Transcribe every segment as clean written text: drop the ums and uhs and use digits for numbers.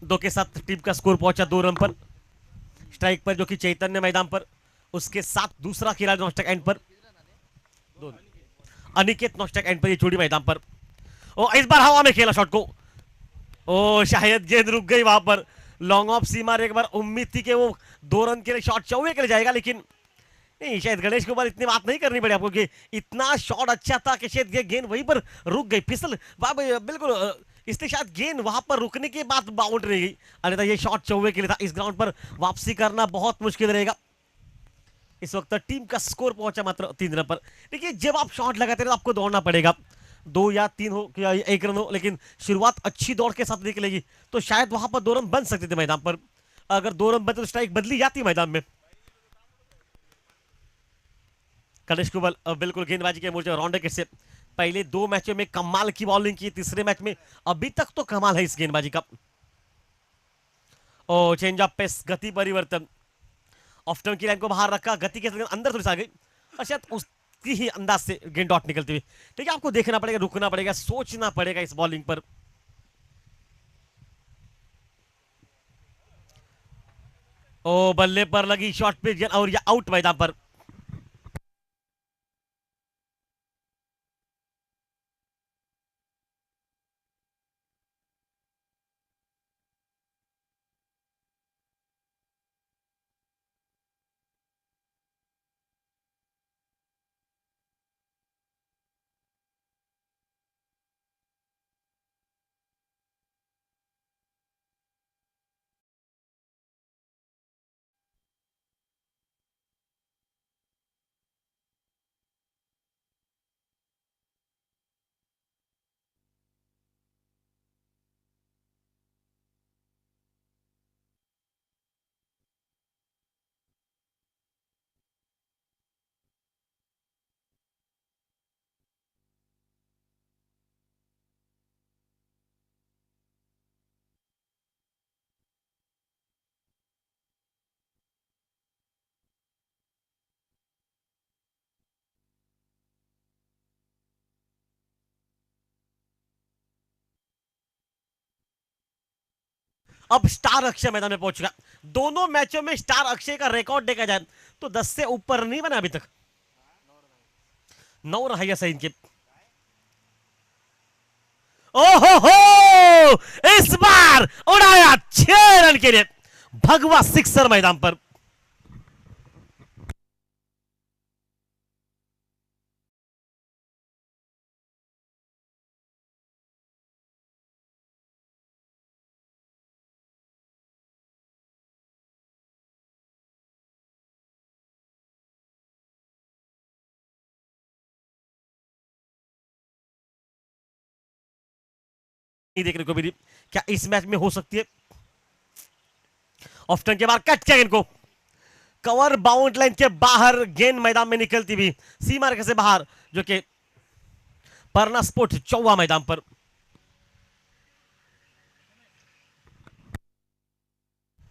2 के साथ टीम का स्कोर पहुंचा 2 रन पर। स्ट्राइक पर जो कि चैतन्य मैदान पर, उसके साथ दूसरा खिलाड़ी नॉस्टैक एंड पर, अनिकेत नॉस्टैक एंड पर, ये जोड़ी मैदान पर। ओ इस बार हवा में खेला शॉट को। ओ शायद गेंद रुक गई वहां पर। लॉन्ग ऑफ सीमा, एक बार उम्मीद थी कि वो 2 रन के लिए शॉट चौवे के लिए जाएगा, लेकिन नहीं, शायद गणेश कुमार इतनी बात नहीं करनी पड़ी आपको कि इतना शॉट अच्छा था कि शायद ये गेंद वहीं पर रुक गई, फिसल बिल्कुल। इसलिए शायद गेंद वहां पर रुकने के बाद बाउंड्री गई, अन्यथा ये शॉट चौवे के लिए था। इस ग्राउंड पर वापसी करना बहुत मुश्किल रहेगा। इस वक्त टीम का स्कोर पहुंचा मात्र 3 रन पर। देखिए, जब आप शॉट लगाते हैं तो आपको दौड़ना पड़ेगा, 2 या 3 हो या 1 रन हो, लेकिन शुरुआत अच्छी दौड़ के साथ निकलेगी तो शायद वहां पर 2 रन बन सकते थे मैदान पर। अगर 2 रन बनते तो स्ट्राइक बदली जाती मैदान में। गणेश कुमार बिल्कुल गेंदबाजी के मोर्चे राउंड से पहले 2 मैचों में कमाल की बॉलिंग की, तीसरे मैच में अभी तक तो कमाल है इस गेंदबाजी का। ओ चेंज ऑफ पेस, गति परिवर्तन, ऑफ टर्न की लाइन को बाहर रखा, गति के अंदर थोड़ी सा आ गई और शायद उसकी ही अंदाज से गेंद डॉट निकलती हुई। ठीक है, आपको देखना पड़ेगा, रुकना पड़ेगा, सोचना पड़ेगा इस बॉलिंग पर। ओ बल्ले पर लगी शॉट पे और ये आउट मैदान पर। अब स्टार अक्षय मैदान में पहुंच चुका। दोनों मैचों में स्टार अक्षय का रिकॉर्ड देखा जाए तो 10 से ऊपर नहीं बना अभी तक। 9 रहा सही इनके। ओहो हो, इस बार उड़ाया 6 रन के लिए, भगवा सिक्सर मैदान पर। देखने को मिली, क्या इस मैच में हो सकती है? ऑफ टर्न के बाद कट किया गेंद को, कवर बाउंड लाइन के बाहर, गेंद मैदान में निकलती हुई सीमा रेखा से बाहर, जो कि परना स्पोर्ट चौवा मैदान पर।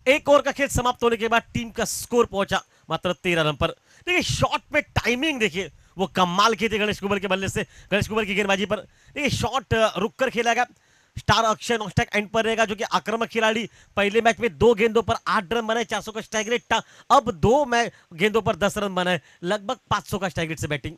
एक ओवर का खेल समाप्त होने के बाद टीम का स्कोर पहुंचा मात्र 13 रन पर। देखिए, शॉट पे टाइमिंग देखिए, वो कमाल की थी गणेश कुमार के बल्ले से, गणेश कुमार की गेंदबाजी पर। देखिए, शॉट रुककर खेला गया। स्टार अक्षय नॉस्टैक एंड पर रहेगा, जो कि आक्रामक खिलाड़ी। पहले मैच में 2 गेंदों पर 8 रन बनाए, 400 का स्ट्राइक रेट था। अब 2 गेंदों पर 10 रन बनाए, लगभग 500 का स्ट्राइक रेट से बैटिंग।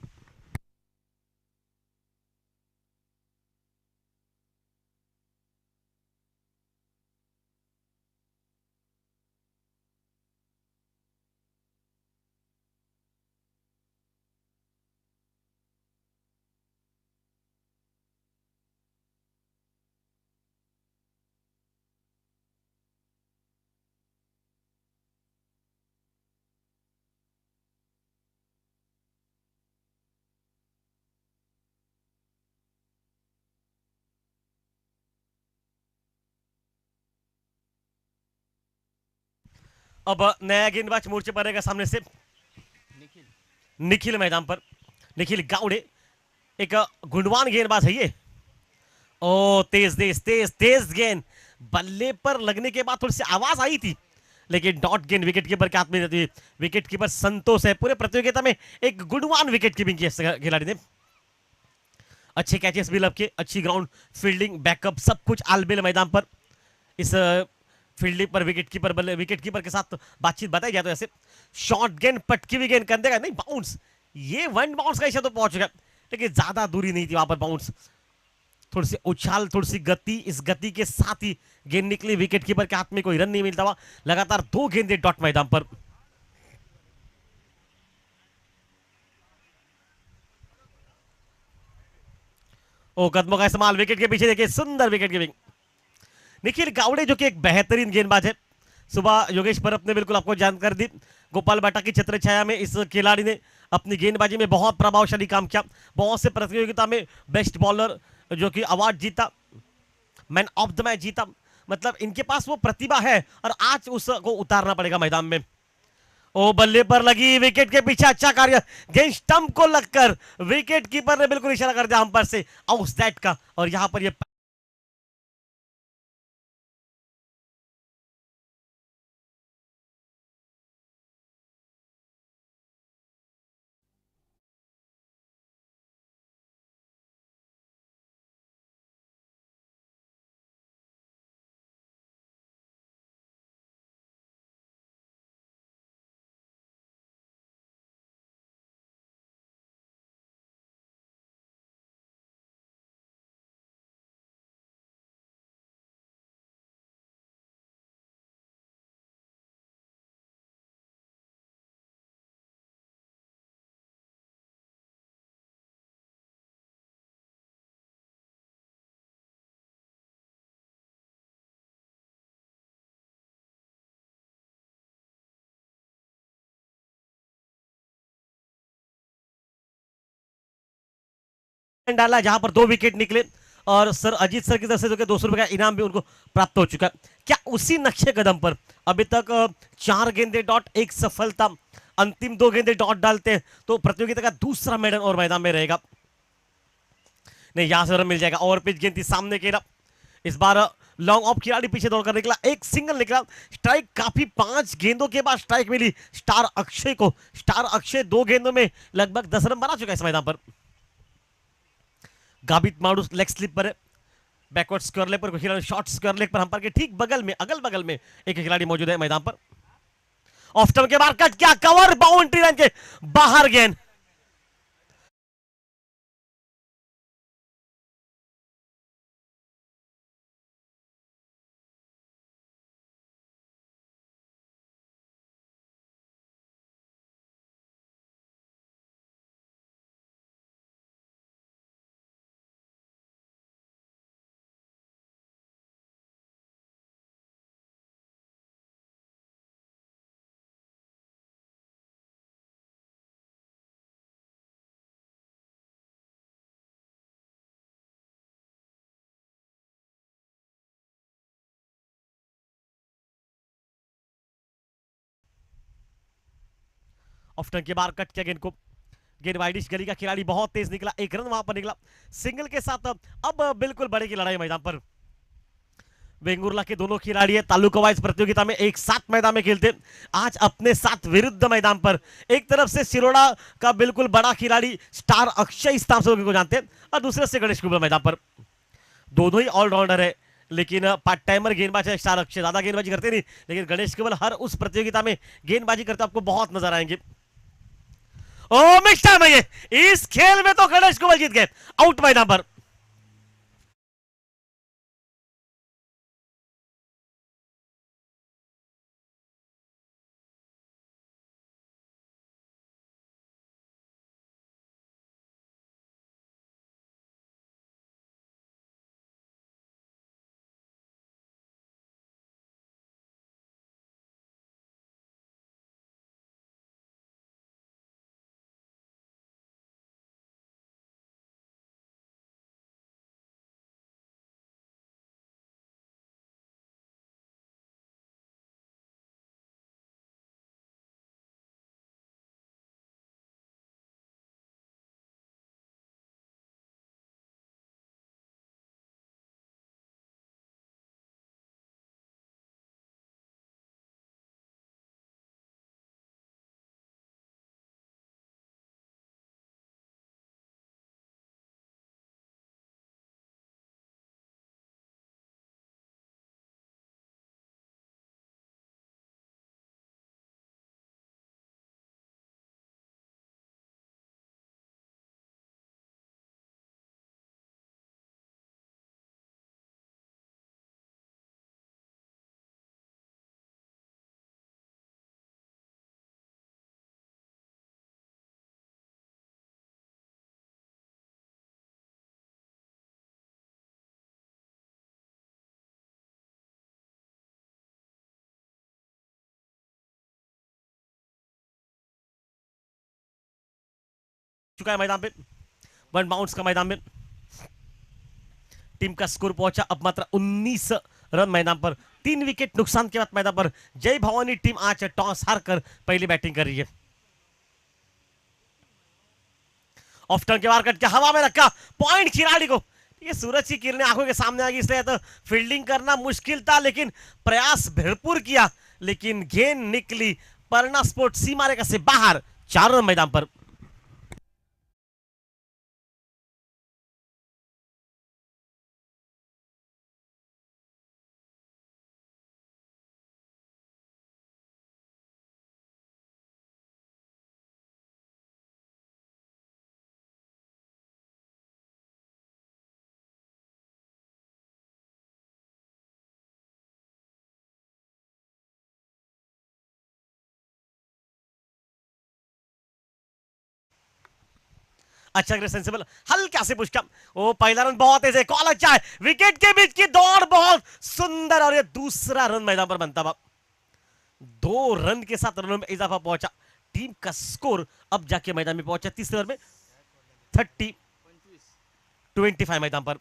अब नया गेंदबाज मोर्चे पर रहेगा सामने से निखिल मैदान पर। निखिल गाउडे एक गुणवान गेंदबाज है ये। ओ तेज तेज तेज तेज गेंद, बल्ले पर लगने के बाद थोड़ी सी आवाज आई थी, लेकिन डॉट गेंद विकेट कीपर के हाथ में रहती है। विकेट कीपर संतोष है, पूरे प्रतियोगिता में एक गुणवान विकेट कीपिंग की खिलाड़ी ने। अच्छे कैचेस भी लब के, अच्छी ग्राउंड फील्डिंग, बैकअप, सब कुछ आलबेल मैदान पर। इस फील्डिंग पर विकेट कीपर के साथ बातचीत बताई जाए तो ऐसे शॉर्ट गेंद पटकी हुई गेंद कर देगा नहीं बाउंस, ये वन बाउंस का इशारा तो पहुंच चुका, लेकिन ज्यादा दूरी नहीं थी वहां पर बाउंस, थोड़ी सी उछाल थोड़ी सी गति, इस गति के साथ ही गेंद निकली, विकेट कीपर के हाथ में कोई रन नहीं मिलता हुआ, लगातार 2 गेंदे डॉट मैदान पर। ओ कदमों का इस्तेमाल, विकेट के पीछे देखिए सुंदर विकेट कीपिंग, निखिल गावड़े जो कि एक बेहतरीन गेंदबाज है, सुबह योगेश भरत ने बिल्कुल आपको जानकारी दी, गोपाल बाटा की छत्र छाया में इस खिलाड़ी ने अपनी गेंदबाजी में बहुत प्रभावशाली काम किया, बहुत से प्रतियोगिता में बेस्ट बॉलर जो कि अवार्ड जीता, मैन ऑफ द मैच जीता, मतलब इनके पास वो प्रतिभा है और आज उसको उतारना पड़ेगा मैदान में। ओ बल्ले पर लगी, विकेट के पीछे अच्छा कार्य, गेंद स्टंप को लगकर विकेट कीपर ने बिल्कुल इशारा कर दिया अंपायर से आउट दैट का, और यहां पर ये डाला जहां पर 2 विकेट निकले, और सर अजीत सर की तरफ से जो कि 200 रुपए का इनाम भी उनको प्राप्त हो चुका है। क्या उसी नक्शे कदम पर अभी तक 4 गेंदे डॉट, एक सफलता, अंतिम 2 गेंदे डॉट डालते हैं तो प्रतियोगिता का दूसरा मेडल और मैदान में रहेगा, नहीं यहां से रन मिल जाएगा, ओवर पिच गेंद थी सामने खेला, इस बार लॉन्ग ऑफ खिलाड़ी पीछे दौड़कर निकला, एक सिंगल निकला, स्ट्राइक काफी, 5 गेंदों के बाद स्ट्राइक मिली स्टार अक्षय को, स्टार अक्षय 2 गेंदों में लगभग 10 रन बना चुका है इस मैदान पर। गाबित मारूस लेग स्लिप पर है, बैकवर्ड स्क्वायर लेग पर खिलाड़ी, शॉर्ट स्क्वायर लेग पर अंपायर के ठीक बगल में, अगल बगल में एक खिलाड़ी मौजूद है मैदान पर, ऑफ टर्म के बाहर कट किया, कवर, बाउंड्री लाइन के बाहर गेंद, ऑफ टर्न के बाहर कट किया गेंद को, गेंद वाइडिश गली का खिलाड़ी बहुत तेज निकला, एक रन वहां पर निकला, सिंगल के साथ अब बिल्कुल बड़े की लड़ाई मैदान पर, वेंगुर्ला के दोनों खिलाड़ी है तालुका वाइज प्रतियोगिता में एक साथ मैदान में खेलते, आज अपने साथ विरुद्ध मैदान पर, एक तरफ से सिरोड़ा का बिल्कुल बड़ा खिलाड़ी स्टार अक्षय इस नाम से को जानते हैं, और दूसरे से गणेश कुमार मैदान पर, दोनों ही ऑलराउंडर है, लेकिन पार्ट टाइमर गेंदबाज है स्टार अक्षय, ज्यादा गेंदबाजी करते नहीं, लेकिन गणेश केवल हर उस प्रतियोगिता में गेंदबाजी करते आपको बहुत नजर आएंगे। ओ मिक्स टाइम है ये, इस खेल में तो गणेश कुमार जीत गए, आउट मैदान पर। चुका है मैदान पे, वन बाउंस का मैदान में। टीम का स्कोर पहुंचा अब मात्र 19 रन मैदान पर। 3 विकेट नुकसान के बाद मैदान पर जय भवानी टीम आज टॉस हारकर पहली बैटिंग कर रही है। ऑफ टर्न के बाहर कट के हवा में रखा, पॉइंट खिलाड़ी को। ये सूरज की किरणें आंखों के सामने आ गई, इसलिए तो फील्डिंग करना मुश्किल था, लेकिन प्रयास भरपूर किया, लेकिन गेंद निकली परना स्पोर्ट सीमा रेखा से बाहर। 4 रन मैदान पर। अच्छा सेंसिबल, हल्का से पुश कम। ओ पहला रन बहुत तेज है, कॉल अच्छा है, विकेट के बीच की दौड़ बहुत सुंदर, और ये दूसरा रन मैदान पर बनता हुआ। 2 रन के साथ रनों में इजाफा पहुंचा। टीम का स्कोर अब जाके मैदान में पहुंचा तीसरे ओवर में 30-25 मैदान पर।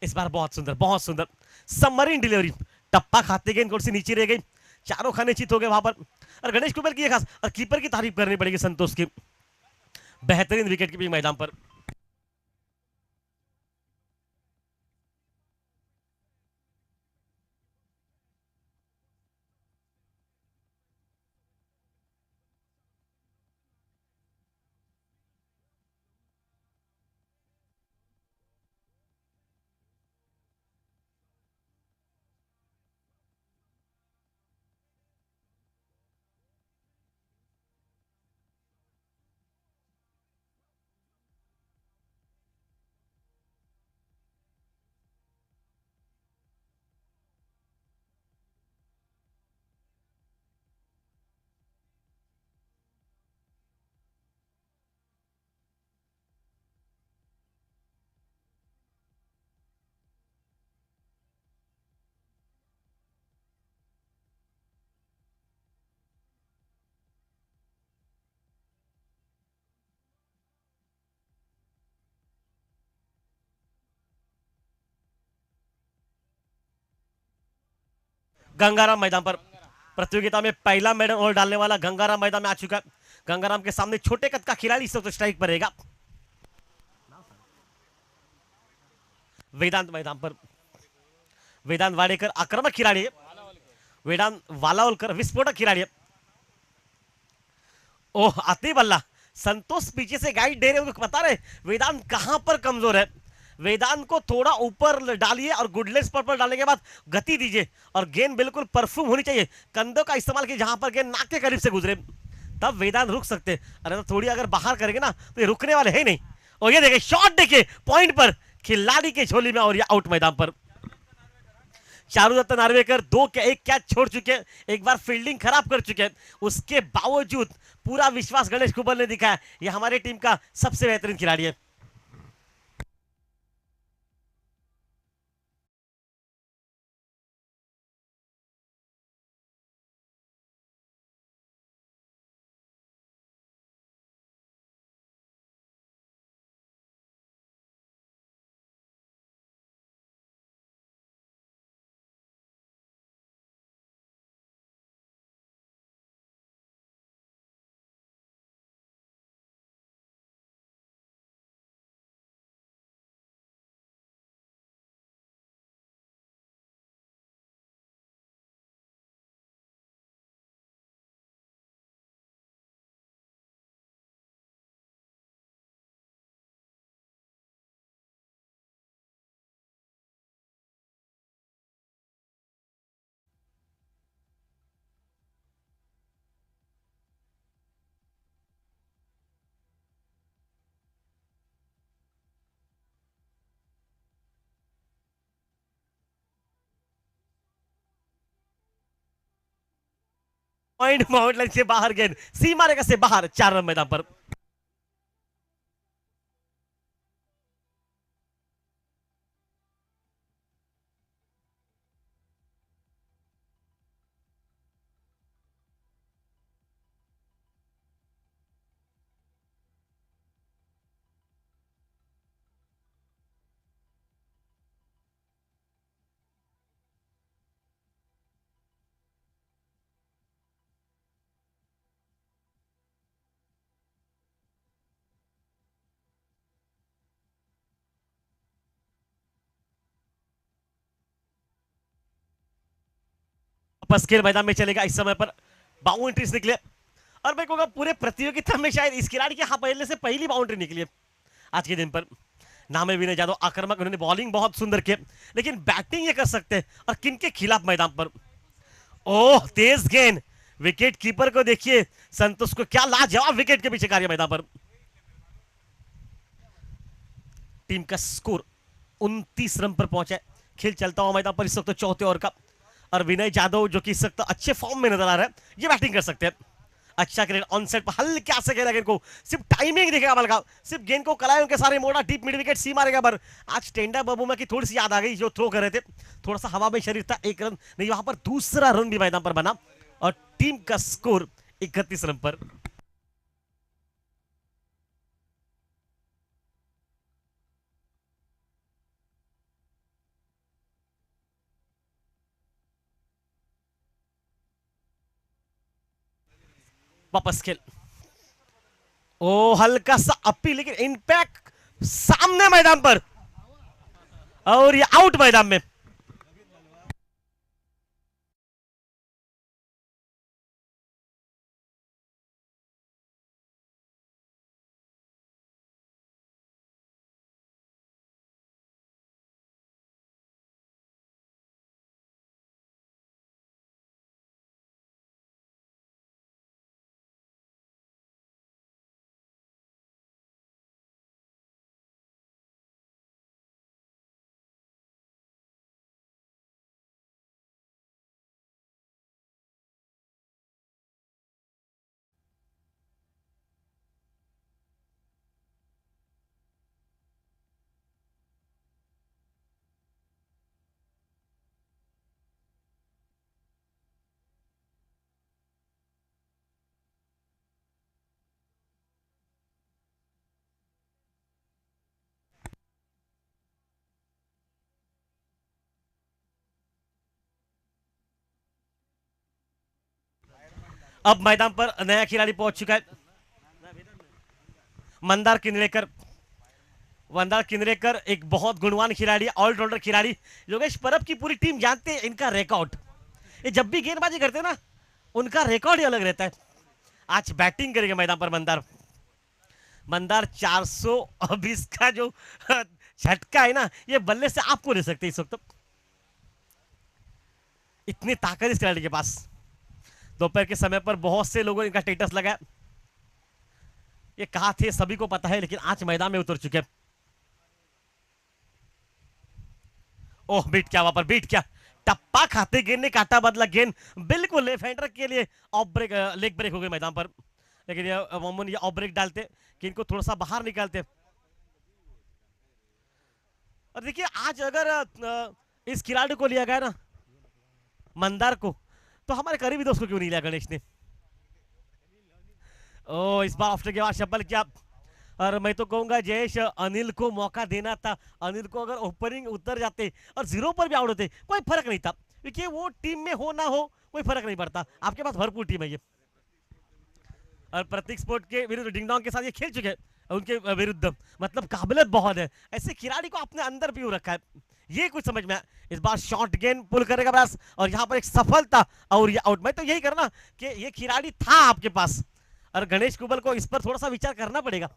इस बार बहुत सुंदर, बहुत सुंदर सबमरीन डिलीवरी। टप्पा खाते गेंद थोड़ी सी नीचे रह गई, चारों खाने चित हो गए वहां पर। और गणेश कुमार की खास और कीपर की तारीफ करनी पड़ेगी संतोष की, बेहतरीन विकेट कीपिंग मैदान पर। गंगाराम मैदान पर प्रतियोगिता में पहला मेडल और डालने वाला गंगाराम मैदान में आ चुका है। गंगाराम के सामने छोटे कद का खिलाड़ी इस वक्त स्ट्राइक पर रहेगा। वेदांत मैदान पर, वेदांत वाडेकर आक्रमक खिलाड़ी है, वेदांत वालावलकर विस्फोटक खिलाड़ी है। ओह आती बल्ला, संतोष पीछे से गाइड दे रहे, उनको बता रहे वेदांत कहां पर कमजोर है। वेदांत को थोड़ा ऊपर डालिए और गुडलेस स्पॉट पर डालने के बाद गति दीजिए, और गेंद बिल्कुल परफ्यूम होनी चाहिए, कंधों का इस्तेमाल कीजिए जहां पर गेंद नाक के करीब से गुजरे, तब वेदांत रुक सकते। अरे तो थोड़ी अगर बाहर करेंगे ना तो ये रुकने वाले है नहीं। और ये देखिए शॉट, देखिए पॉइंट पर खिलाड़ी के झोली में, और ये आउट मैदान पर। चारुदत्त नार्वेकर 2 के 1 कैच छोड़ चुके हैं, एक बार फील्डिंग खराब कर चुके हैं, उसके बावजूद पूरा विश्वास गणेश कुबल ने दिखाया। यह हमारी टीम का सबसे बेहतरीन खिलाड़ी है। पॉइंट माउंट लाइन से बाहर, गेंद सीमा रेखा से बाहर, 4 रन मैदान पर। वापस खेल मैदान में चलेगा इस समय पर। बाउंड्रीज निकले और मैं कहूंगा पूरे प्रतियोगिता में शायद इस खिलाड़ी के हाँ पहले से पहली बाउंड्री निकली है आज के दिन पर। नाम है विनय जादव, आक्रामक, उन्होंने बॉलिंग बहुत सुंदर की लेकिन बैटिंग ये कर सकते हैं और किनके खिलाफ मैदान पर। ओह तेज गेंद, विकेट कीपर को देखिए संतोष को क्या लाजवाब विकेट के पीछे कार्य मैदान पर। टीम का स्कोर 29 रन पर पहुंचा है। खेल चलता हुआ मैदान पर इस वक्त चौथे ओवर का और विनय जादव जो कि इस वक्त अच्छे फॉर्म में नजर आ रहा है ये बैटिंग कर सकते हैं। अच्छा क्रिकेट ऑन सेट पर हल्का से खेला गेंद को, सिर्फ टाइमिंग दिखेगा बल का, सिर्फ गेंद को कलायों के सारे मोड़ा डीप मिड विकेट सी मारेगा। पर आज टेंडा बबूमा की थोड़ी सी याद आ गई जो थ्रो कर रहे थे, थोड़ा सा हवा में शरीर था, एक रन नहीं वहां पर दूसरा रन भी मैदान पर बना और टीम का स्कोर 31 रन पर। वापस खेल, ओ हल्का सा अपी लेकिन इंपैक्ट सामने मैदान पर और ये आउट मैदान में। अब मैदान पर नया खिलाड़ी पहुंच चुका है, मंदार किनलेकर। मंदार किनलेकर एक बहुत गुणवान खिलाड़ी, ऑलराउंडर खिलाड़ी। योगेश परब की पूरी टीम जानते हैं इनका रिकॉर्ड, ये जब भी गेंदबाजी करते हैं ना उनका रिकॉर्ड ही अलग रहता है। आज बैटिंग करेंगे मैदान पर मंदार। मंदार 420 का जो झटका है ना ये बल्ले से आपको ले सकते इस वक्त, इतनी ताकत इस खिलाड़ी के पास। दोपहर के समय पर बहुत से लोगों ने इनका स्टेटस लगाया, ये कहा थे सभी को पता है लेकिन आज मैदान में उतर चुके हैं। ओह बीट क्या, वहां पर बीट क्या, टप्पा खाते गेंद ने काटा बदला गेंद बिल्कुल लेफ्ट हैंडर के लिए ऑफ ब्रेक, लेग ब्रेक हो गई मैदान पर। लेकिन ये अमूमन ये ऑफ ब्रेक डालते कि इनको थोड़ा सा बाहर निकालते। और देखिए आज अगर इस खिलाड़ी को लिया गया ना मंदार को, तो हमारे करीबी दोस्त को क्यों नहीं लिया गणेश ने। ओ इस बार ऑफ्टर के बाद शपल क्या, और मैं तो कहूंगा जयेश अनिल को मौका देना था। अनिल को अगर ओपनिंग उतर जाते और जीरो पर भी आउट होते कोई फर्क नहीं था, क्योंकि वो टीम में हो ना हो कोई फर्क नहीं पड़ता, आपके पास भरपूर टीम है ये। और प्रतीक स्पोर्ट के विरुद्ध डिंगडोंग के साथ ये खेल चुके हैं, उनके विरुद्ध मतलब काबिलियत बहुत है, ऐसे खिलाड़ी को अपने अंदर भी रखा है, ये कुछ समझ में आया। इस बार शॉर्ट गेंद पुल करेगा बस और यहाँ पर एक सफलता और ये आउट। मैं तो यही करना कि ये खिलाड़ी था आपके पास और गणेश कुबल को इस पर थोड़ा सा विचार करना पड़ेगा।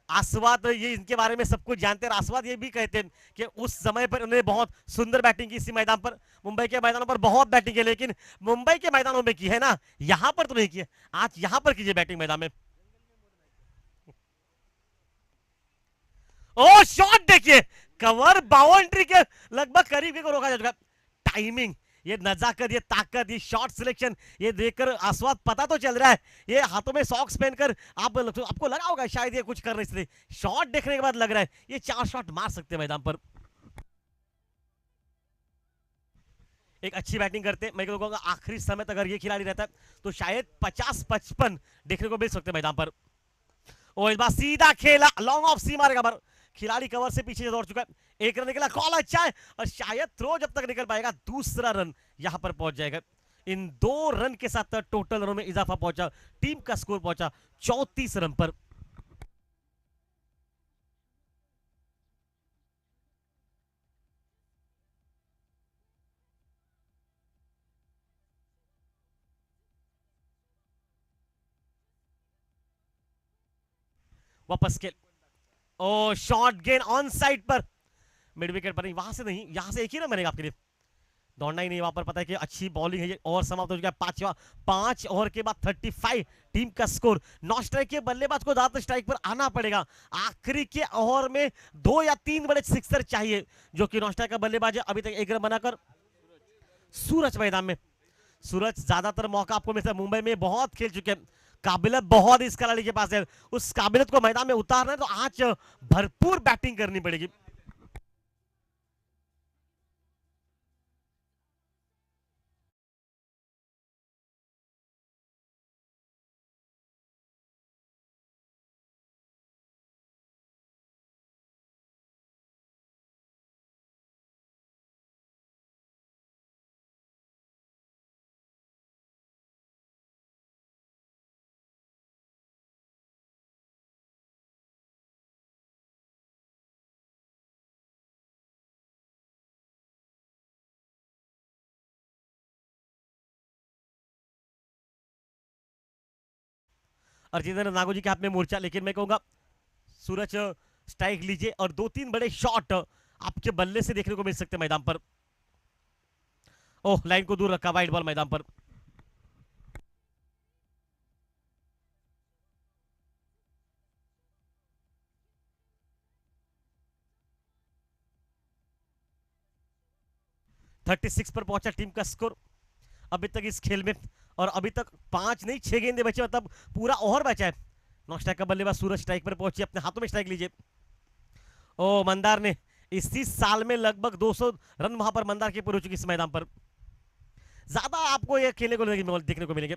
आसवाद ये इनके बारे में सब कुछ जानते हैं। आसवाद ये भी कहते हैं कि उस समय पर उन्होंने बहुत सुंदर बैटिंग की इसी मैदान पर। मुंबई के मैदानों पर बहुत बैटिंग है, लेकिन मुंबई के मैदानों में की है ना, यहां पर तो नहीं की है। आज यहां पर कीजिए बैटिंग मैदान में। ओ शॉट देखिए, कवर बाउंड्री के लगभग करीब को रोका जा चुका। टाइमिंग, ये नजाकत, ये ताकत, ये शॉट सिलेक्शन, ये देखकर आस्वाद पता तो चल रहा है। ये हाथों में सॉक्स पहनकर आपको लगा होगा शायद ये कुछ कर नहीं सकते। शॉट देखने के बाद लग रहा है ये 4 शॉट मार सकते हैं मैदान पर। एक अच्छी बैटिंग करते, मैं तो कहूंगा आखिरी समय तक अगर ये खिलाड़ी रहता है तो शायद 50-55 देखने को मिल सकते मैदान पर। और इस बार सीधा खेला, लॉन्ग ऑफ सी मारेगा पर खिलाड़ी कवर से पीछे दौड़ चुका है। एक रन निकला, कॉल अच्छा है और शायद थ्रो जब तक निकल पाएगा दूसरा रन यहां पर पहुंच जाएगा। इन 2 रन के साथ टोटल रनों में इजाफा पहुंचा, टीम का स्कोर पहुंचा 34 रन पर। वापस खेल, ओ शॉट गेन ऑन साइड पर, मिड विकेट पर नहीं, वहां से नहीं, यहां से एक ही रन बनेगा आपके लिए। दौड़ना ही नहीं वहां पर, पता है कि अच्छी बॉलिंग है ये। और समाप्त हो चुका है 5 ओवर के बाद 35 टीम का स्कोर। 9 स्ट्राइक के बल्लेबाज को ज्यादा स्ट्राइक पर आना पड़ेगा। आखिरी के ओवर में 2 या 3 बड़े सिक्सर चाहिए, जो कि 9 स्ट्राइक का बल्लेबाज है। अभी तक 1 रन बनाकर सूरज मैदान में। सूरज ज्यादातर मौका आपको मिलता है, मुंबई में बहुत खेल चुके हैं, काबिलियत बहुत इस खिलाड़ी के पास है। उस काबिलियत को मैदान में उतारना है तो आज भरपूर बैटिंग करनी पड़ेगी। अर्जिंदर नागो जी के हाथ में मोर्चा, लेकिन मैं कहूंगा सूरज स्ट्राइक लीजिए और 2-3 बड़े शॉट आपके बल्ले से देखने को मिल सकते मैदान पर। ओह, लाइन को दूर रखा, वाइड बॉल मैदान पर। थर्टी सिक्स पर पहुंचा टीम का स्कोर अभी तक इस खेल में। और अभी तक 5 नहीं 6 गेंदे बचे, मतलब पूरा ओवर बचा है। 9 स्ट्राइक का बल्लेबाज सूरज स्ट्राइक पर पहुंचे, अपने हाथों में स्ट्राइक लीजिए। ओ मंदार ने इसी साल में लगभग 200 रन वहां पर मंदार के पूरे हो चुके इस मैदान पर। ज्यादा आपको ये खेलने को देखने को मिलेंगे।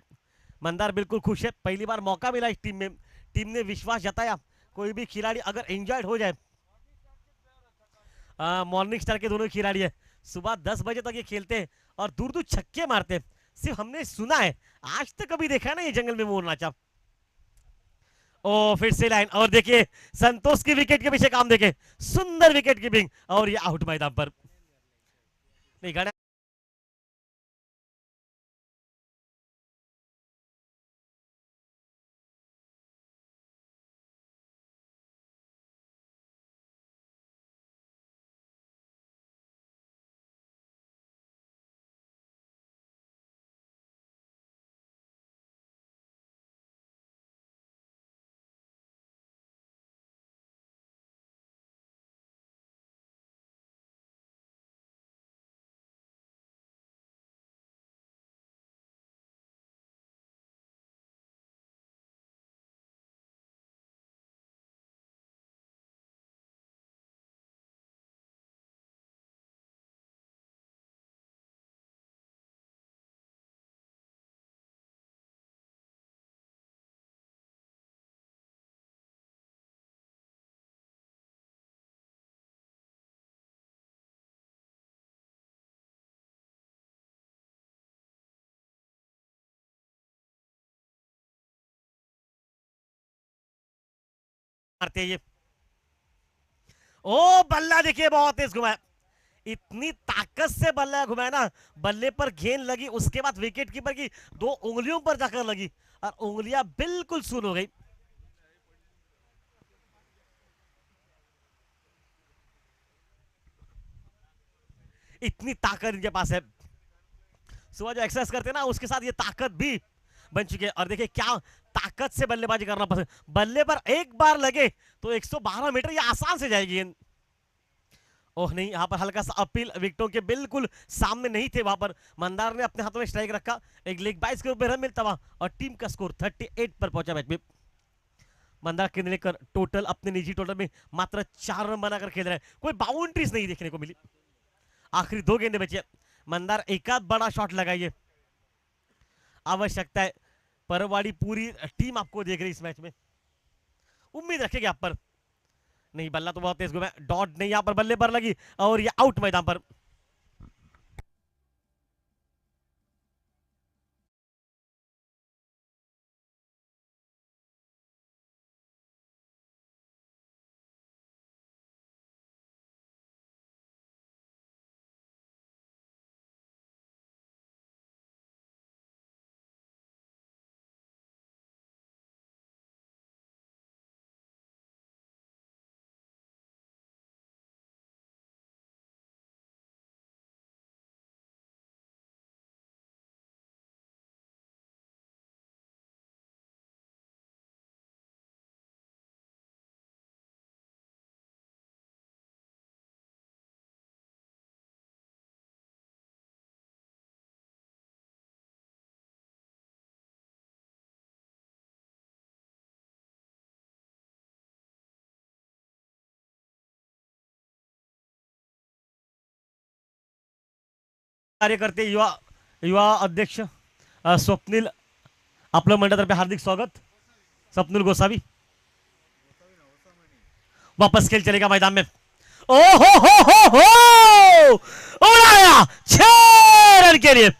मंदार बिल्कुल खुश है, पहली बार मौका मिला इस टीम में। टीम ने विश्वास जताया, कोई भी खिलाड़ी अगर इंजर्ड हो जाए। मॉर्निंग स्टार के दोनों खिलाड़ी है, सुबह 10 बजे तक ये खेलते हैं और दूर दूर छक्के मारते हैं। सिर्फ हमने सुना है, आज तक कभी देखा ना ये जंगल में मोर नाचा। ओ फिर से लाइन, और देखिए संतोष की विकेट के पीछे काम देखे, सुंदर विकेट कीपिंग और ये आउट मैदान पर। नहीं गड़ा, मारते हैं ये। ओ बल्ला देखिए बहुत तेज घुमाया, इतनी ताकत से बल्ला घुमाया ना, बल्ले पर गेंद लगी, उसके बाद विकेट कीपर की 2 उंगलियों पर जाकर लगी और उंगलियां बिल्कुल सुन हो गई। इतनी ताकत इनके पास है। सुबह जो एक्सरसाइज करते हैं ना उसके साथ ये ताकत भी बन चुकी है। और देखिए क्या ताकत से बल्लेबाजी करना पसंद, बल्ले पर एक बार लगे तो 112 मीटर ये आसान से जाएगी। ओह नहीं, यहां पर हल्का सा अपील, विकेटों के बिल्कुल सामने नहीं थे वहां पर। मंदार ने अपने हाथों में स्ट्राइक रखा, एक लेग बाइस के रूप में रन मिलता वहां और टीम का स्कोर 38 पर पहुंचा मैच में। मंदार किंजलेकर टोटल अपने निजी टोटल में मात्र 4 रन बनाकर खेल रहे हैं, कोई बाउंड्रीज नहीं देखने को मिली। आखिरी 2 गेंदे बची है, मंदार एक आध बड़ा शॉट लगाइए, आवश्यकता है। परवाड़ी पूरी टीम आपको देख रही है इस मैच में, उम्मीद रखेंगे आप पर। नहीं, बल्ला तो बहुत तेज घुमा, डॉट नहीं यहां पर बल्ले पर लगी और ये आउट मैदान पर। कार्य करते युवा युवा अध्यक्ष स्वप्नील, आपलं मंडळातर्फे हार्दिक स्वागत। स्वप्नील गोसावी वापस खेल चलेगा मैदान में। ओ हो उड़ाया 6 रन के लिए।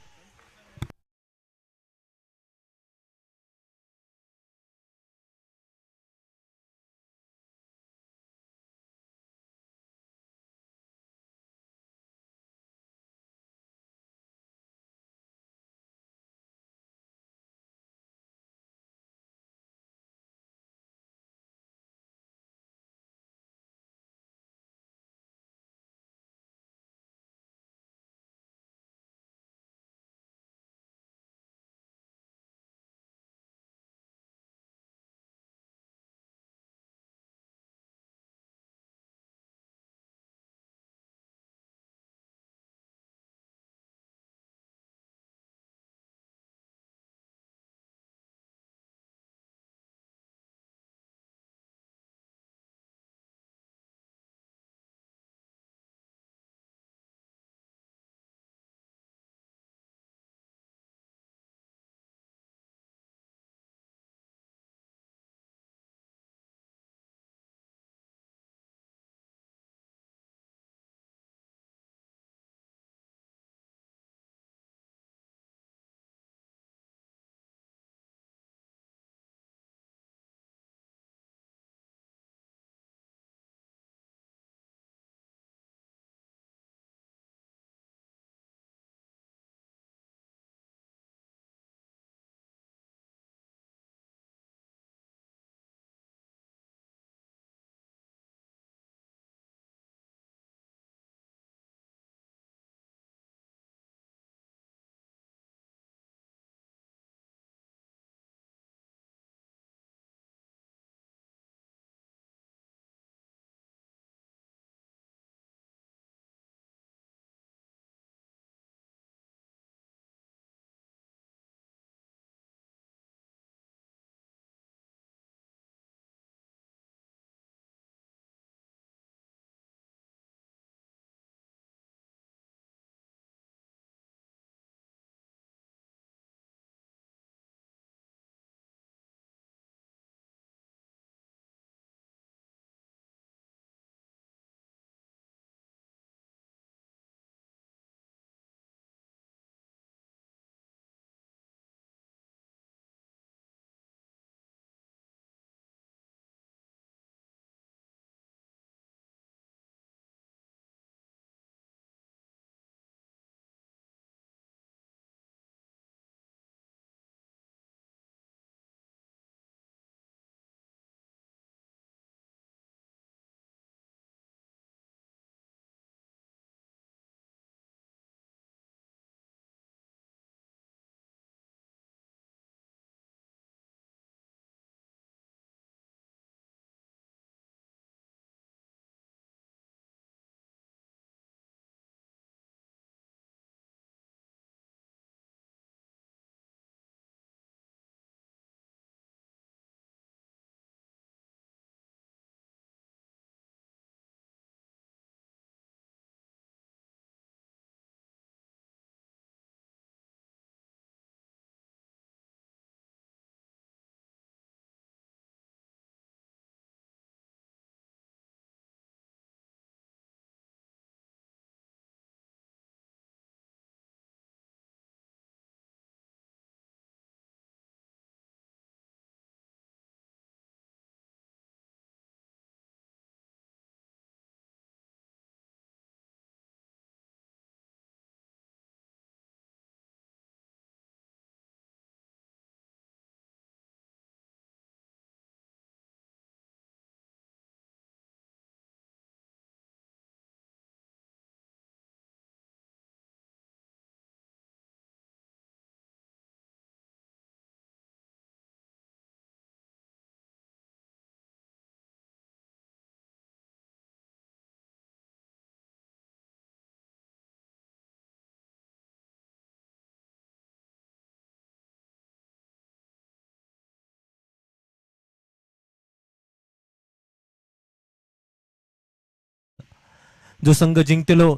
जो संघ जिंकतलो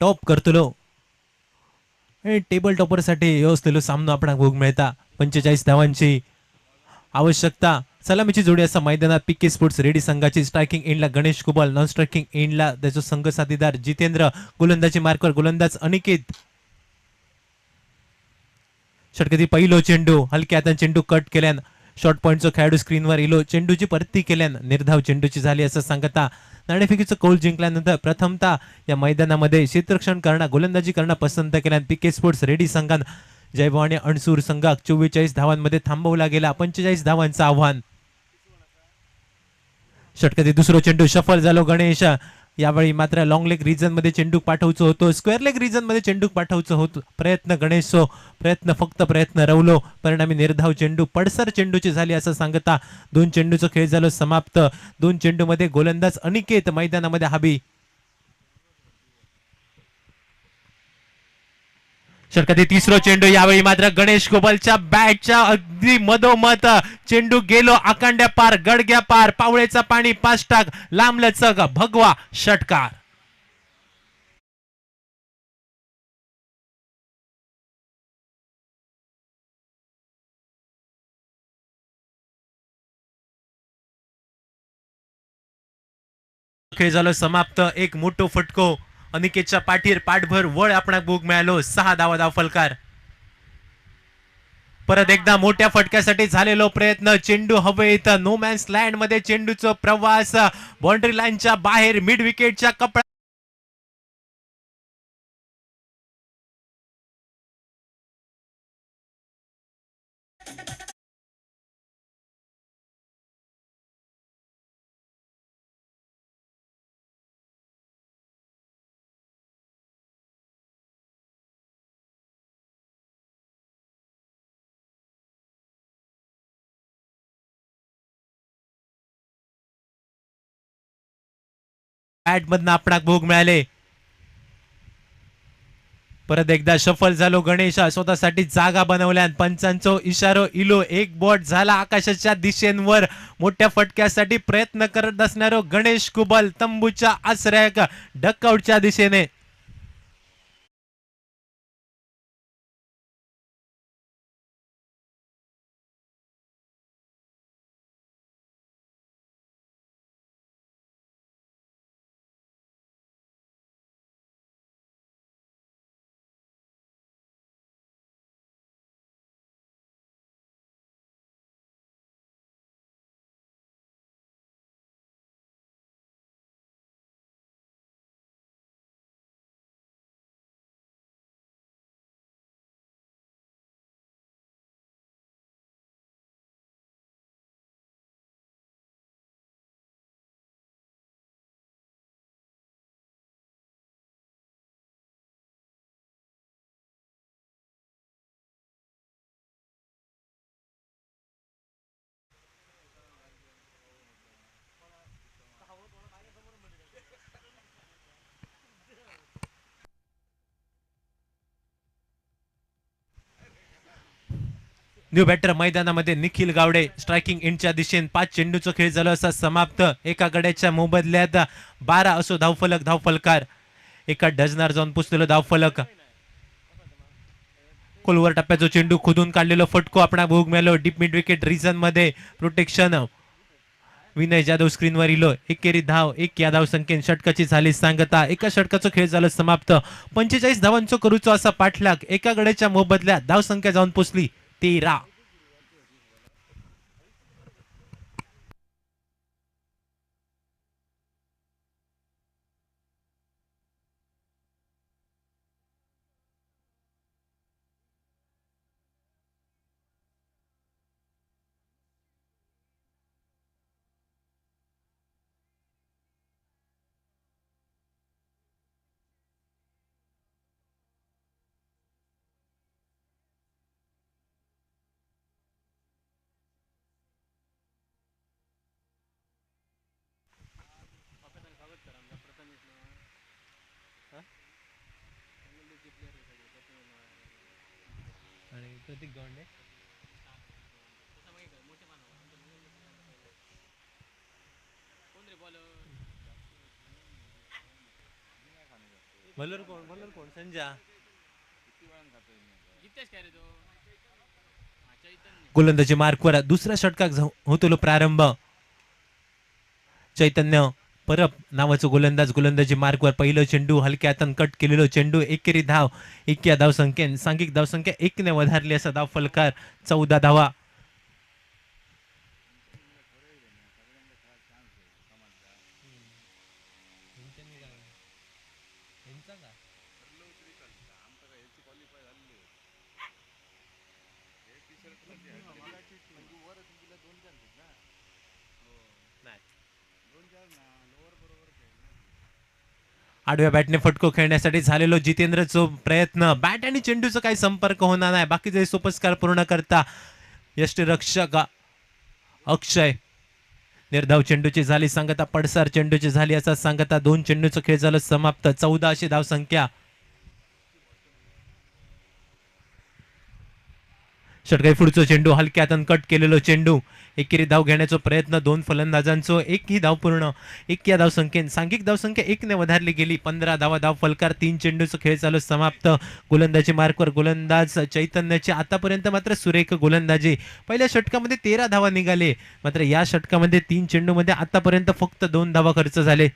टॉप करतलो टेबल टॉपरसाठी असलेलो सामनो आपणाक बघूक मेळता. 45 धावांची आवश्यकता. सलामीची जोडी असा मैदानात पीके स्पोर्ट्स रेडी संघाची. स्ट्रायकिंग एंडला गणेश कुबल, नॉन स्ट्रायकिंग एंडला त्याचा संघ साथीदार जितेंद्र, गोलंदाजी मार्कवर गोलंदाज अनिकेत. षटकती पहिलो चेंडू हलक्या हातान चेंडू कट केल्यान शॉर्ट पॉइंटचो खेळाडू स्क्रीनवर इलो. चेंडूची परती केल्यान निर्धाव चेंडूची झाली असं सांगता. नाणेफेकीचं कौल जिंकल्यानंतर प्रथमतः या मैदानामध्ये क्षेत्ररक्षण करणं गोलंदाजी करणं पसंत केल्यान पीके स्पोर्ट्स रेडी संघान जयभवानी अणसूर संघाक 44 धावांमध्ये थांबवला गेला. 45 धावांचं आव्हान. षटकती दुसरो चेंडू सफल झालो गणेश. यावेळी मात्र लॉंग लेग रिजन मध्ये चेंडू पाठवचं होतो. स्क्वेअर लेग रिजन मध्ये चेंडू पाठवचं होतो. प्रयत्न गणेशचो प्रयत्न रवलो. परिणामी निर्धाव चेंडू पडसर चेंडूची झाली असं सांगता 2 चेंडूचा खेळ झालो समाप्त. 2 चेंडू मध्ये गोलंदाज अनिकेत मैदानामध्ये हवी. षटकती तिसरो चेंडू. यावेळी मात्र गणेश गोबलच्या बॅटच्या अगदी मधोमध चेंडू गेलो आकांड्या पार गडग्या पार पावळेचा पाणी पाच लांबलचक भगवा षटकार. खेळ झालो समाप्त. एक मोठो फटको अनिकेतच्या पाठीर पाठभर वळ आपणाक बघूक मिळालो. 6 धावा फलकार. परत एकदा मोठ्या फटक्यासाठी झालेलो प्रयत्न. चेंडू हवेत नो मॅन्स लँड मध्ये चेंडूचा प्रवास बाउंड्री लाईनच्या बाहेर मिड विकेटच्या कपडा बॅट मधनं आपणाक बघूक मिळाले. परत एकदा सफल झालो गणेश. स्वतःसाठी जागा बनवल्यान पंचांचो इशारो इलो. एक बॉट झाला आकाशाच्या दिशेंवर. मोठ्या फटक्यासाठी प्रयत्न करत असणारो गणेश कुबल तंबूच्या आसऱ्याक डकआउटच्या दिशेने. न्यू बॅटर मैदानामध्ये निखिल गावडे. स्ट्रायकिंग एंडच्या दिशेने 5 चेंडूचा खेळ झाला असा समाप्त. एका गड्याच्या मोबदल्यात 12 असो धावफलकार. एका डझनार जाऊन पुसलेलो धावफलक. खोलवर टप्प्याचा चेंडू खोदून काढलेलो फटको आपण भोग मिळालो. डीप मिड विकेट रिजन मध्ये प्रोटेक्शन. विनय जाधव स्क्रीनवर इलो. एकेरी धाव 1 या धाव संख्येन षटकाची झाली सांगता. एका षटकाचा खेळ झाला समाप्त. 45 धावांचो करूचो असा पाठलाग. एका गड्याच्या मोबदल्यात धाव संख्या जाऊन पोचली 13. आणि प्रतीक गवंडे बॉलर कोण संजा गोलंदाजी मार्कवर दुसऱ्या षटकाक होतो प्रारंभ. चैतन्य परब नावाचं गोलंदाज गोलंदाजी मार्कवर पहिलं चेंडू हलक्या हातान कट केलेलो चेंडू एकेरी धाव इक्या धाव संख्येन सांघिक धाव संख्या 1 ने वधारली असा धाव फलकार 14 धावा. आडव्या बॅटने फटको खेळण्यासाठी झालेलो जितेंद्रचा प्रयत्न बॅट आणि चेंडूचा काही संपर्क होणार नाही. बाकीचे सोपस्कार पूर्ण करता यष्टीरक्षक अक्षय निर्धाव चेंडूची झाली सांगता पडसार चेंडूची झाली असा सांगता 2 चेंडूचा खेळ झाला समाप्त. 14 अशी धाव संख्या. षटकाई पुढचा चेंडू हलक्या हातान कट केलेलो चेंडू एकेरी धाव घेण्याचा प्रयत्न 2 फलंदाजांचो एकही धाव पूर्ण. या धाव संख्येन सांघिक धाव संख्या 1 ने वधारली गेली. 15 धावा धाव फलकार 3 चेंडूचा खेळ चालू समाप्त. गोलंदाजी मार्कवर गोलंदाज चैतन्याचे आतापर्यंत मात्र सुरेख गोलंदाजी. पहिल्या षटकामध्ये 13 धावा निघाले मात्र या षटकामध्ये 3 चेंडूमध्ये आतापर्यंत फक्त 2 धावा खर्च झाले.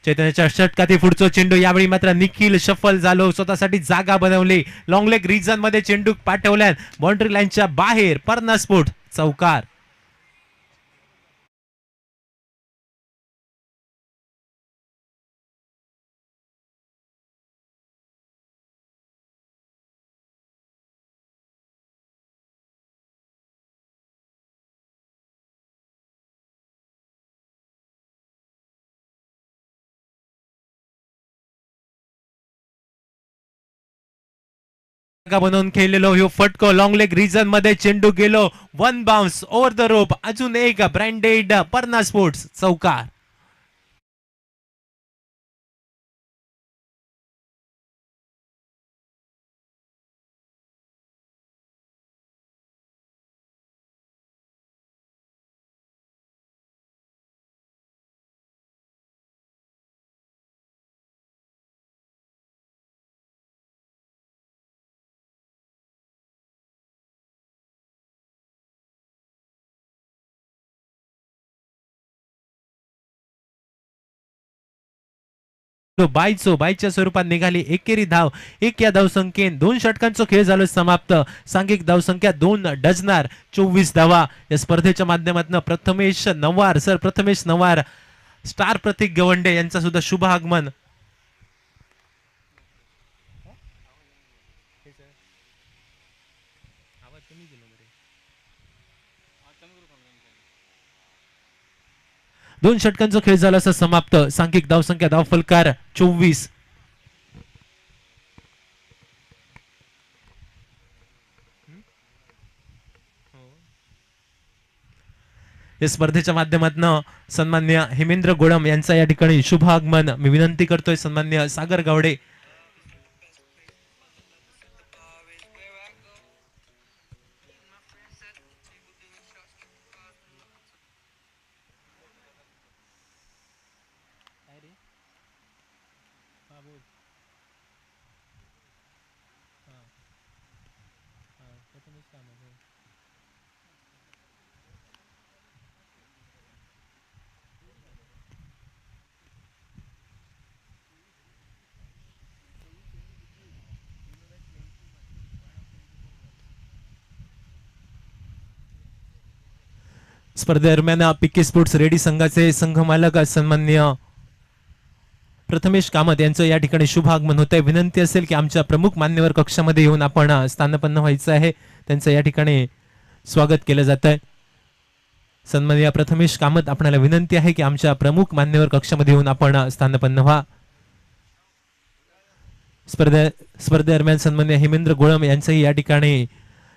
चैतन्याच्या षटकातील पुढचा चेंडू यावेळी मात्र निखिल शफल झालो स्वतःसाठी जागा बनवली. लॉंग लेग रिजन मध्ये चेंडू पाठवल्यान बाउंड्री लाईनच्या बाहेर पर्नास्फोट चौकार. बनवून खेळलेलो ह्यो फटको लॉंग लेग रिजन मध्ये चेंडू गेलो 1 बाउन्स ओव्हर द रोप. अजून एक ब्रँडेड पर्ना स्पोर्ट्स चौकार. बायच्या स्वरूपात निघाली एकेरी धाव 1 या धाव संख्येन 2 षटकांचा खेळ झाला समाप्त. सांघिक धाव संख्या 2 डझनार 24 धावा. या स्पर्धेच्या माध्यमातून प्रथमेश नवार स्टार प्रतीक गवंडे यांचा सुद्धा शुभ आगमन. दोन षटकांचा खेळ झाला असा समाप्त. सांघिक धाव संख्या धाव फलकार 24. या स्पर्धेच्या माध्यमातून सन्मान्य हेमेंद्र गोडम यांचा या ठिकाणी शुभ आगमन मी विनंती करतोय. सन्मान्य सागर गावडे स्पर्धेदरम्यान पीके स्पोर्ट्स रेडी संघाचे संघमालक सन्मान्य प्रथमेश कामत यांचं या ठिकाणी शुभ आगमन होत आहे. विनंती असेल की आमच्या प्रमुख मान्यवर कक्षामध्ये येऊन आपण स्थानपन्न व्हायचं आहे. त्यांचं या ठिकाणी स्वागत केलं जात आहे. सन्माननीय प्रथमेश कामत आपल्याला विनंती आहे की आमच्या प्रमुख मान्यवर कक्षामध्ये येऊन आपण स्थानपन्न व्हा. स्पर्धेदरम्यान सन्माननीय हेमेंद्र गोळम यांचंही या ठिकाणी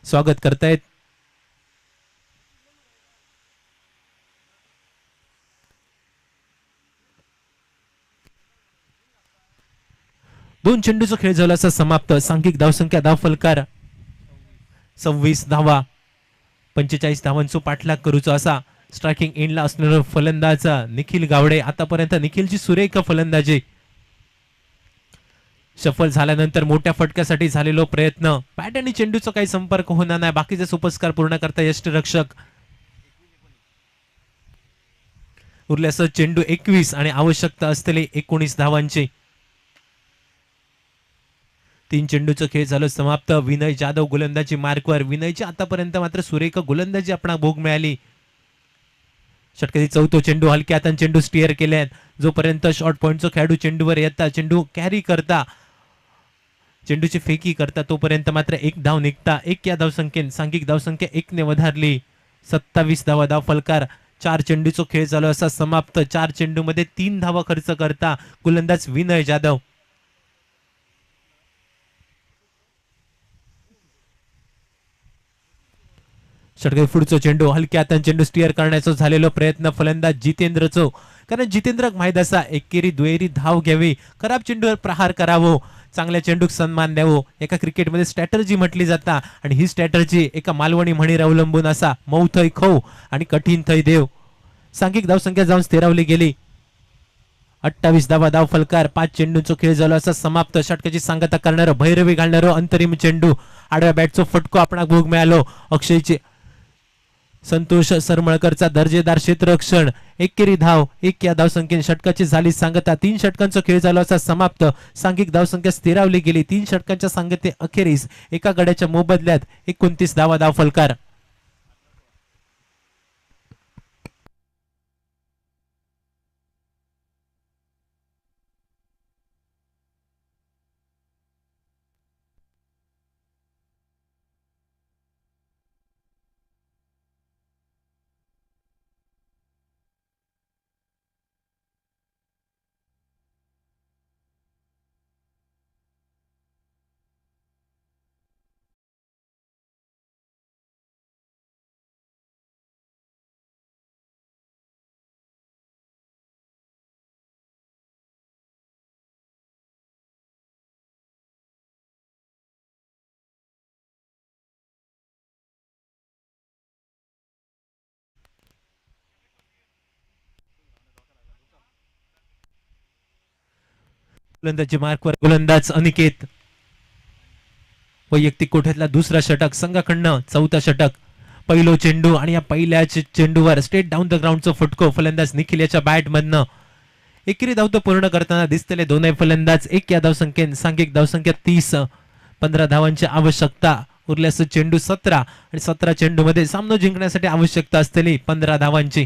स्वागत करतायत. दोन चेंडूचा खेळ झाला असा समाप्त. सांघिक धावसंख्या धाव फलकार 26 धावा. 45 धावांचा पाठलाग करूचा असा स्ट्रायकिंग एंडला असणारा फलंदाज निखिल गावडे. आतापर्यंत निखिलची सुरेख फलंदाजी. सफल झाल्यानंतर मोठ्या फटक्यासाठी झालेलो प्रयत्न. बॅट आणि चेंडूचा काही संपर्क होणार नाही. बाकीचे सुपस्कार पूर्ण करता यष्टिरक्षक. उरले असं चेंडू 21 आणि आवश्यकता असलेली 19 धावांची. 3 चेंडूचा खेळ झालं समाप्त. विनय जाधव गोलंदाजी मार्कवर. विनयची आतापर्यंत मात्र सुरेख गोलंदाजी आपणाला भोग मिळाली. षटकातील चौथा चेंडू हलक्या हाताने चेंडू स्टिअर केल्यात. जोपर्यंत शॉर्ट पॉइंटचा खेळाडू चेंडूवर येता, चेंडू कॅरी करता, चेंडूची फेकी करता, तोपर्यंत मात्र 1 धाव निघता. 1 या धावसंख्येने सांघिक धावसंख्या 1 ने वधारली. 27 धावा धाव फलकार. 4 चेंडूचा खेळ झाला असा समाप्त. 4 चेंडूमध्ये 3 धावा खर्च करता गोलंदाज विनय जाधव. षटकातील पुढचा चेंडू हलक्या हाताने चेंडू स्टिअर करण्याचा झालेला प्रयत्न फलंदाज जितेंद्रचो. कारण जितेंद्र माहित असा एकेरी दुहेरी धाव घ्यावी, खराब चेंडूवर प्रहार करावो, चांगल्या चेंडूक सन्मान द्यावो. एका क्रिकेटमध्ये स्ट्रॅटर्जी म्हटली जाता आणि ही स्ट्रॅटर्जी एका मालवणी म्हणीर अवलंबून असा. मऊ थय खो आणि कठीण थय देव. सांघिक धावसंख्या जाऊन स्थिरावली गेली. 28 धावा धाव फलकार. 5 चेंडूंचा खेळ झाला असा समाप्त. षटकाची सांगता करणारं भैरवी घालणारं अंतरिम चेंडू. आडव्या बॅटचा फटको आपणा भोग मिळालो. अक्षयचे संतोष सरमळकरचा दर्जेदार क्षेत्ररक्षण. एकेरी धाव 1 या धावसंख्येने षटकाची झाली सांगता. 3 षटकांचा खेळ झाला असा समाप्त. सांघिक धावसंख्या स्थिरावली गेली. 3 षटकांच्या सांगते अखेरीस एका गड्याच्या मोबदल्यात 29 धावा धाव फलकार. गोलंदाजी मार्कवर गोलंदाज अनिकेत. वैयक्तिक कोठ्यातला दुसरा षटक, संघाकडनं चौथा षटक. पहिलो चेंडू आणि या पहिल्या चेंडूवर स्ट्रेट डाऊन द ग्राउंडचा फटको फलंदाज निखिल याच्या बॅट मधनं. एकेरी धाव तो पूर्ण करताना दिसलेले दोनही फलंदाज 1 या धावसंख्येने सांघिक धावसंख्या 30. 15 धावांची आवश्यकता. उरल्यास चेंडू 17 आणि 17 चेंडू मध्ये सामना जिंकण्यासाठी आवश्यकता असलेली 15 धावांची.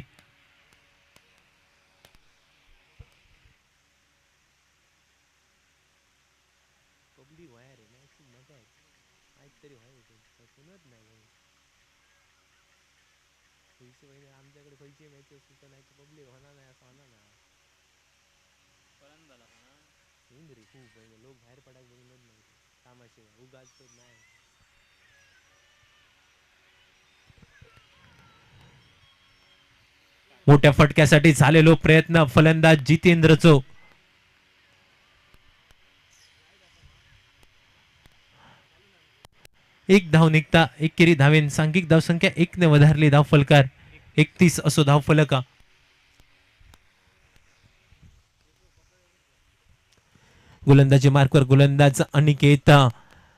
मोठ्या फटक्यासाठी झालेलो प्रयत्न फलंदाज जितेंद्रचो. एक धाव निघता. एकेरी धावेन सांघिक धावसंख्या 1 ने वधारली धाव फलकार. 31 असो धाव फलक. गोलंदाजी मार्कवर गोलंदाज अनिकेत.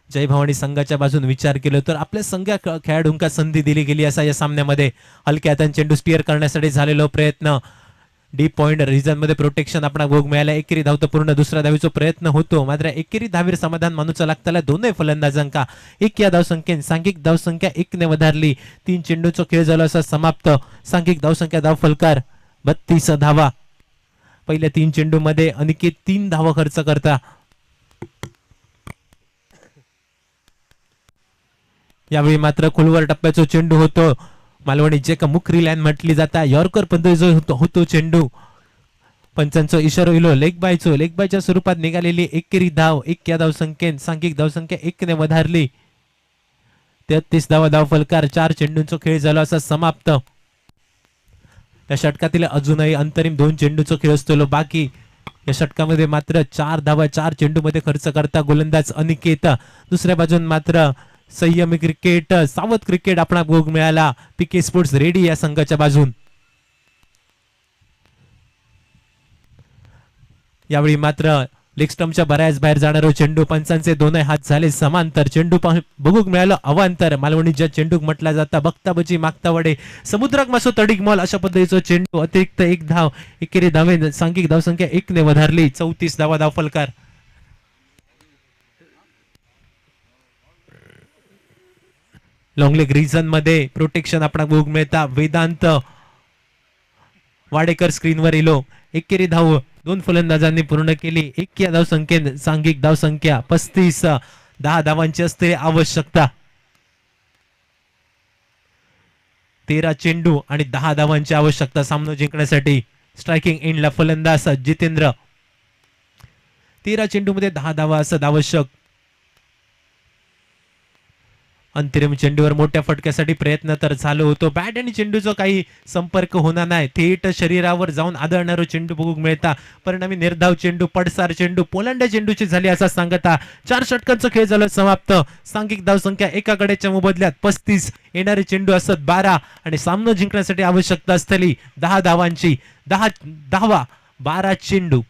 जय भवानी संघाच्या बाजून विचार केला तर आपल्या संघ खेळाडूंका संधी दिली गेली असा या सामन्यामध्ये. हलक्या हाताने चेंडू स्टिअर करण्यासाठी झालेला प्रयत्न. डीप पॉइंट रिजन मध्ये प्रोटेक्शन आपला भोग मिळाला. एकेरी धाव तर पूर्ण दुसऱ्या धावीचा प्रयत्न होतो, मात्र एकेरी धावीर समाधान मानूचा लागताला दोनही फलंदाजांका 1 या धावसंख्येने सांघिक धावसंख्या 1 ने वधारली. 3 चेंडूचा खेळ झाला असा समाप्त. सांघिक धावसंख्या धाव फलकार 32 धावा. पहिल्या 3 चेंडू मध्ये अनिकेत 3 धावा खर्च करता. यावेळी मात्र खोलवर टप्प्याचा चेंडू होतो. मालवणी जे का मुखरी लाईन म्हटली जाता यॉर्कर पद्धतीचा होतो चेंडू. पंचांचा इशारा इलो लेग बायच्या स्वरूपात निघालेली एकेरी धाव 1 या धावसंख्येने सांघिक धावसंख्या 1 ने वधारली. 33 धावा धाव फलकार. 4 चेंडूंचा खेळ झाला असा समाप्त. या षटकातील अजूनही अंतरिम 2 चेंडूचा खेळ असतो बाकी. या षटकामध्ये मात्र 4 धावा 4 चेंडू मध्ये खर्च करता गोलंदाज अनिकेत. दुसऱ्या बाजून मात्र संयमी क्रिकेट, सावध क्रिकेट आपला भोग मिळाला. पीके स्पोर्ट्स रेडी या संघाच्या बाजून. यावेळी मात्र लेग स्टंपच्या बऱ्याच बाहेर जाणारा चेंडू, पंचांचे दोनही हात झाले समांतर, चेंडू बघूक मिळालं अवांतर. मालवणीच्या चेंडूक म्हटला जाता बघता बची मागता वडे, समुद्राक मासो तडीक मॉल अशा पद्धतीचा चेंडू. अतिरिक्त एक धाव, एकेरी धावे सांघिक धावसंख्या 1 ने वधारली. 34 धावा धावफलकार. लॉंग लेग रिजन मध्ये प्रोटेक्शन आपणाक बघूक मिळता. वेदांत वाडेकर स्क्रीनवर इलो. एकेरी धाव 2 फलंदाजांनी पूर्ण केली. 1 या धावसंख्येत सांघिक धावसंख्या 35. 10 धावांची असते आवश्यकता. 13 चेंडू आणि 10 धावांची आवश्यकता सामना जिंकण्यासाठी. स्ट्रायकिंग एंडला फलंदाज जितेंद्र. 13 चेंडू मध्ये 10 धावा असत आवश्यक. अंतरिम चेंडूवर मोठ्या फटक्यासाठी प्रयत्न तर चालू होतो. बॅट आणि चेंडूचा काही संपर्क होणार नाही. थेट शरीरावर जाऊन आदळणारा चेंडू बघूक मिळता. परिणामी निर्धाव चेंडू, पडसार चेंडू, पोलांड्या चेंडूची झाली असा सांगता. 4 षटकांचा खेळ झाला समाप्त. सांघिक धावसंख्या एका गड्याच्या मोबदल्यात 35. येणारे चेंडू असत 12 आणि सामना जिंकण्यासाठी आवश्यकता असलेली 10 धावांची. 10 धावा 12 चेंडू.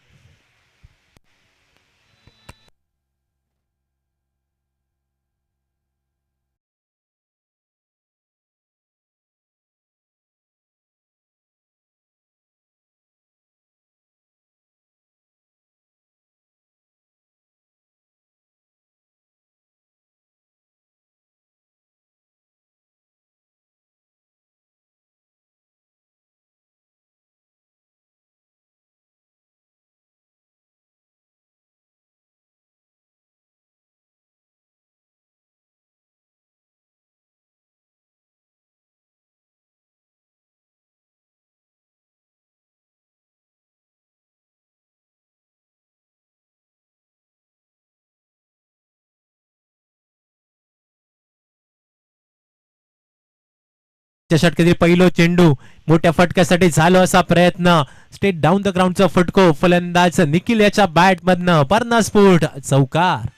षटकातील पहिलो चेंडू मोठ्या फटक्यासाठी झालो असा प्रयत्न. स्टेट डाऊन द ग्राउंडचा फटको. फलंदाज निखिल याच्या बॅट मधनं पर्णस्फोट चौकार.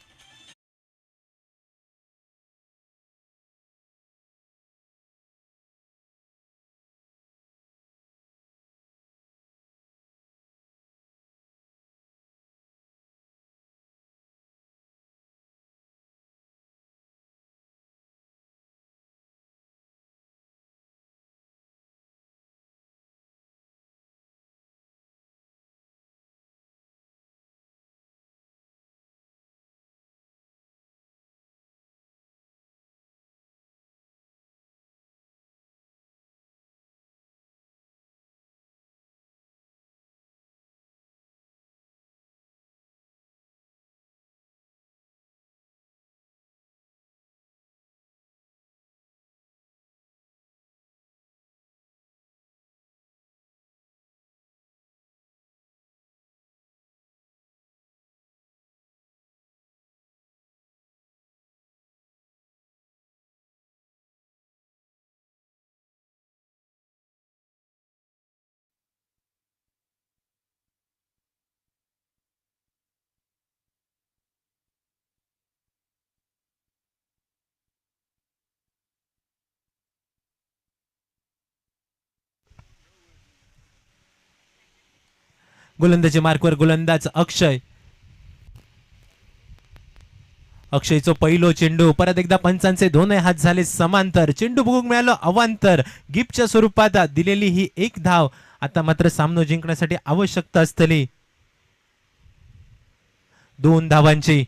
गोलंदाजी मार्कवर गोलंदाज अक्षय. अक्षयचो पहिलो चेंडू. परत एकदा पंचांचे दोनही हात झाले समांतर. चेंडू बघूक मिळालं अवांतर. गिफ्टच्या स्वरूपात दिलेली ही 1 धाव. आता मात्र सामना जिंकण्यासाठी आवश्यकता असतली 2 धावांची.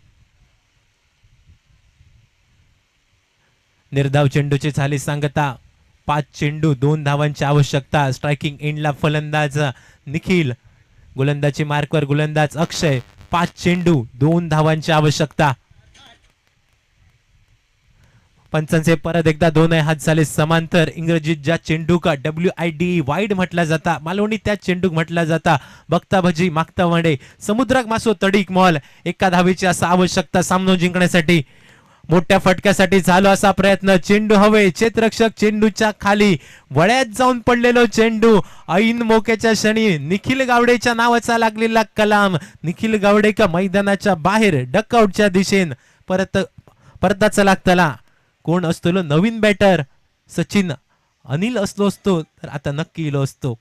निर्धाव चेंडूची झाली सांगता. 5 चेंडू 2 धावांची आवश्यकता. स्ट्रायकिंग एंडला फलंदाज निखिल. गोलंदाजी मार्कवर गोलंदाज अक्षय. 5 चेंडू 2 धावांची आवश्यकता. पंचांचे परत एकदा दोनही हात झाले समांतर. इंग्रजीत ज्या चेंडू का WID वाईड म्हटला जाता, मालवणी त्या चेंडूक म्हटला जाता. बघता भजी मागता वडे, समुद्राक मासो तडीक मॉल. एका धावेची असा आवश्यकता सामना जिंकण्यासाठी. मोठ्या फटक्यासाठी झालो असा प्रयत्न. चेंडू हवे. क्षेत्ररक्षक चेंडूच्या खाली. वळ्यात जाऊन पडलेलो चेंडू. ऐन मोक्याच्या क्षणी निखिल गावडेच्या नावाचा लागलेला कलाम. निखिल गावडे का मैदानाच्या बाहेर डकआउटच्या दिशेन परताचा लागतला. कोण असतो नवीन बॅटर? सचिन अनिल असलो असतो तर आता नक्की इलो असतो.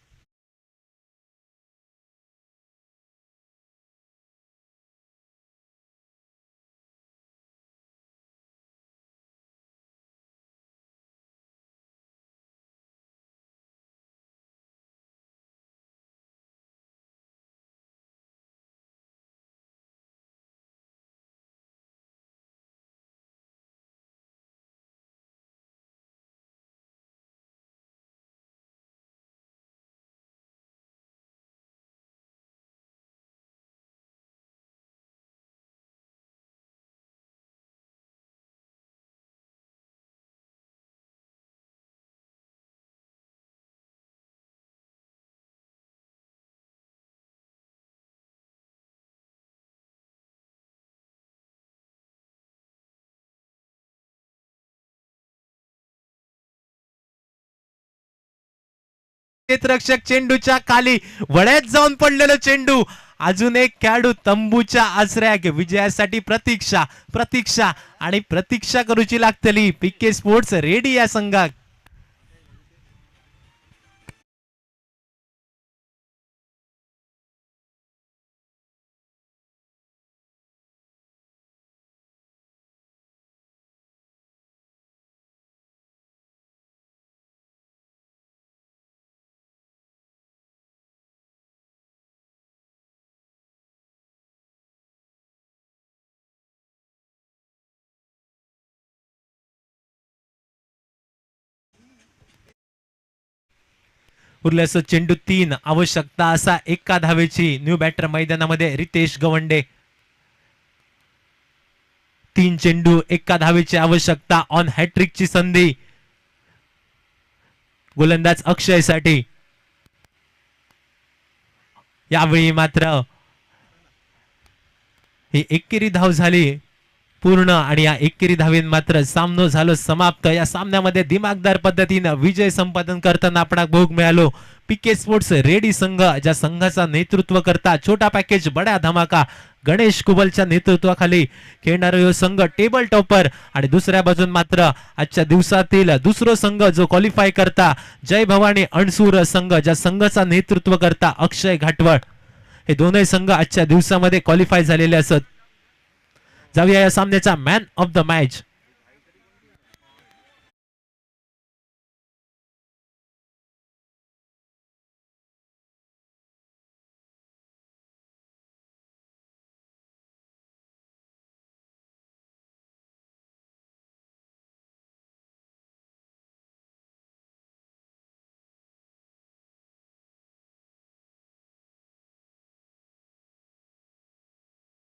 क्षेत्ररक्षक चेंडूच्या खाली वळ्यात जाऊन पडलेलं चेंडू. अजून एक खेळाडू तंबूच्या आसऱ्याक विजयासाठी प्रतीक्षा प्रतीक्षा आणि प्रतीक्षा करूची लागतली. पीके स्पोर्ट्स रेडी या संघाक. उरल्यास चेंडू 3. आवश्यकता असा एका धावेची न्यू बॅटर मैदानामध्ये रितेश गवंडे. 3 चेंडू एका धावेची आवश्यकता. ऑन हॅट्रिकची संधी गोलंदाज अक्षयसाठी. यावेळी मात्र ही एकेरी धाव झाली पूर्ण आणि या एकेरी धावेन मात्र सामनो झालो समाप्त. या सामन्यामध्ये दिमागदार पद्धतीने विजय संपादन करताना आपणाक भोग मिळालो. पीके स्पोर्ट्स रेडी संघ ज्या संघाचा नेतृत्व करता छोटा पॅकेज बड्या धमाका गणेश कुबलच्या नेतृत्वाखाली खेळणारा यो संघ टेबल टॉपर. आणि दुसऱ्या बाजून मात्र आजच्या दिवसातील दुसरा संघ जो क्वालिफाय करता जय भवानी अणसूर संघ ज्या संघाचा नेतृत्व करता अक्षय घाटवळ. हे दोनही संघ आजच्या दिवसामध्ये क्वालिफाय झालेले असत. जाऊया या सामन्याचा मॅन ऑफ द मॅच